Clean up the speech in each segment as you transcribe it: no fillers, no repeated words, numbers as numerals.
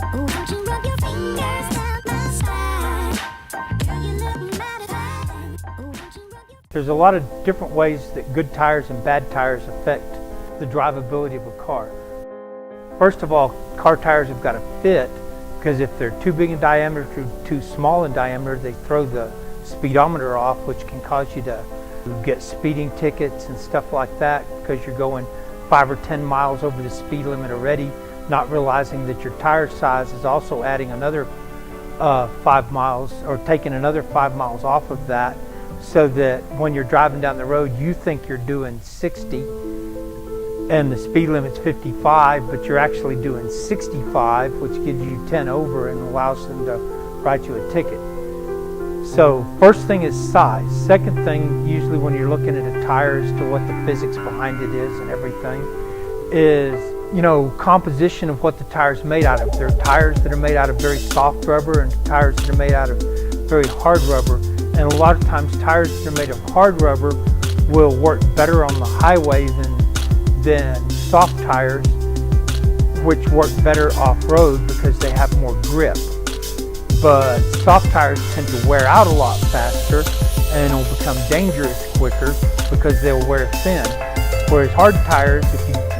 Won't you rub your fingers down my spine? Girl, you look mighty fine. Won't you rub your... There's a lot of different ways that good tires and bad tires affect the drivability of a car. First of all, car tires have got to fit, because if they're too big in diameter or too small in diameter, they throw the speedometer off, which can cause you to get speeding tickets and stuff like that, because you're going 5 or 10 miles over the speed limit already, not realizing that your tire size is also adding another 5 miles, or taking another 5 miles off of that, so that when you're driving down the road, you think you're doing 60 and the speed limit's 55, but you're actually doing 65, which gives you 10 over and allows them to write you a ticket. So first thing is size. Second thing, usually when you're looking at a tire as to what the physics behind it is and everything, is, you know, composition of what the tire's made out of. There are tires that are made out of very soft rubber and tires that are made out of very hard rubber. And a lot of times tires that are made of hard rubber will work better on the highway than soft tires, which work better off-road because they have more grip. But soft tires tend to wear out a lot faster and will become dangerous quicker because they'll wear thin. Whereas hard tires,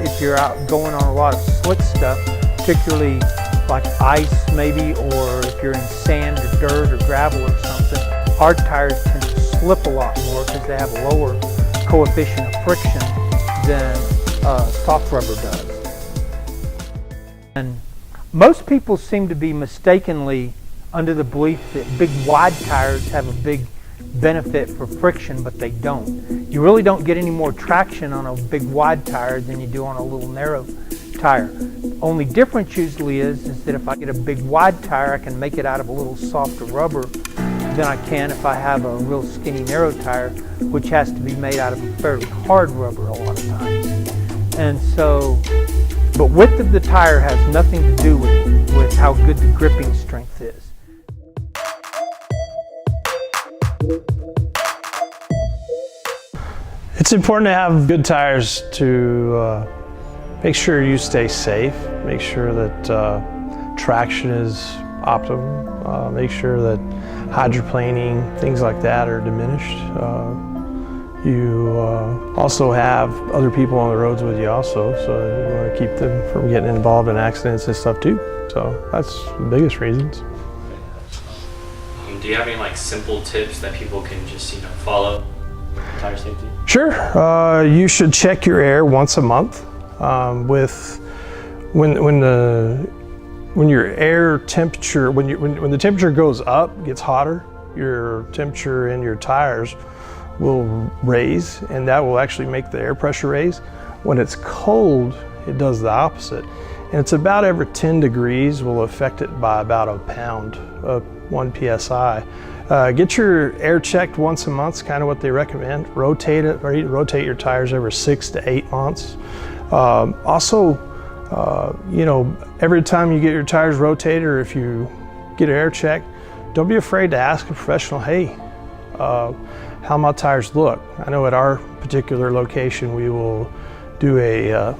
if you're out going on a lot of slick stuff, particularly like ice maybe, or if you're in sand or dirt or gravel or something, hard tires tend to slip a lot more because they have a lower coefficient of friction than soft rubber does. And most people seem to be mistakenly under the belief that big wide tires have a big benefit for friction, but they don't. You really don't get any more traction on a big wide tire than you do on a little narrow tire. Only difference usually is that if I get a big wide tire, I can make it out of a little softer rubber than I can if I have a real skinny narrow tire, which has to be made out of a fairly hard rubber a lot of times. And so, but width of the tire has nothing to do with how good the gripping strength is. It's important to have good tires to make sure you stay safe, make sure that traction is optimum, make sure that hydroplaning, things like that are diminished. You also have other people on the roads with you also, so you want to keep them from getting involved in accidents and stuff too. So that's the biggest reasons. Do you have any like simple tips that people can just follow with tire safety? Sure. You should check your air once a month. When your air temperature, when the temperature goes up, gets hotter, your temperature in your tires will raise, and that will actually make the air pressure raise. When it's cold, it does the opposite. And it's about every 10 degrees will affect it by about a pound of 1 PSI. Get your air checked once a month is kind of what they recommend. Rotate it, or rotate your tires every 6 to 8 months. Every time you get your tires rotated, or if you get an air check, don't be afraid to ask a professional, hey, how my tires look. I know at our particular location, we will do a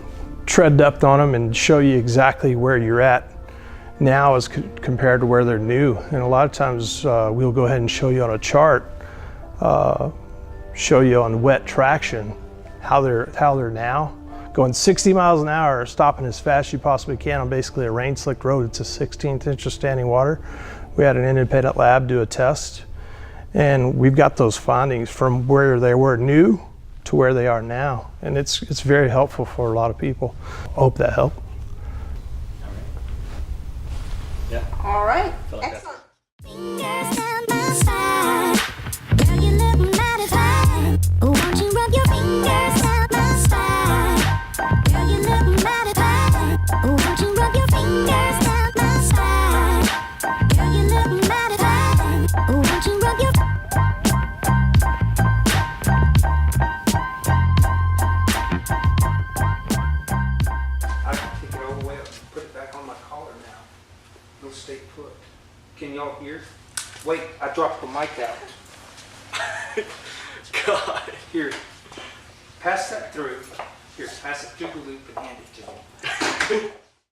tread depth on them and show you exactly where you're at now as compared to where they're new. And a lot of times we'll go ahead and show you on a chart, show you on wet traction, how they're now. Going 60 miles an hour, stopping as fast as you possibly can on basically a rain-slicked road. It's a 16th inch of standing water. We had an independent lab do a test, and we've got those findings from where they were new to where they are now. And it's very helpful for a lot of people. I hope that helped. Yeah. All right. Excellent. Fingers down my spine. Girl, you look mighty fine. Won't you rub your fingers down my spine? Girl, you look mighty fine. Won't you rub your fingers down my spine? Girl, you look mighty fine. Won't you rub your... I can take it all the way up and put it back on my collar now. It'll stay put. Can y'all hear? Wait, I dropped the mic out. God. Here, pass that through. Here, pass it through the loop and hand it to me.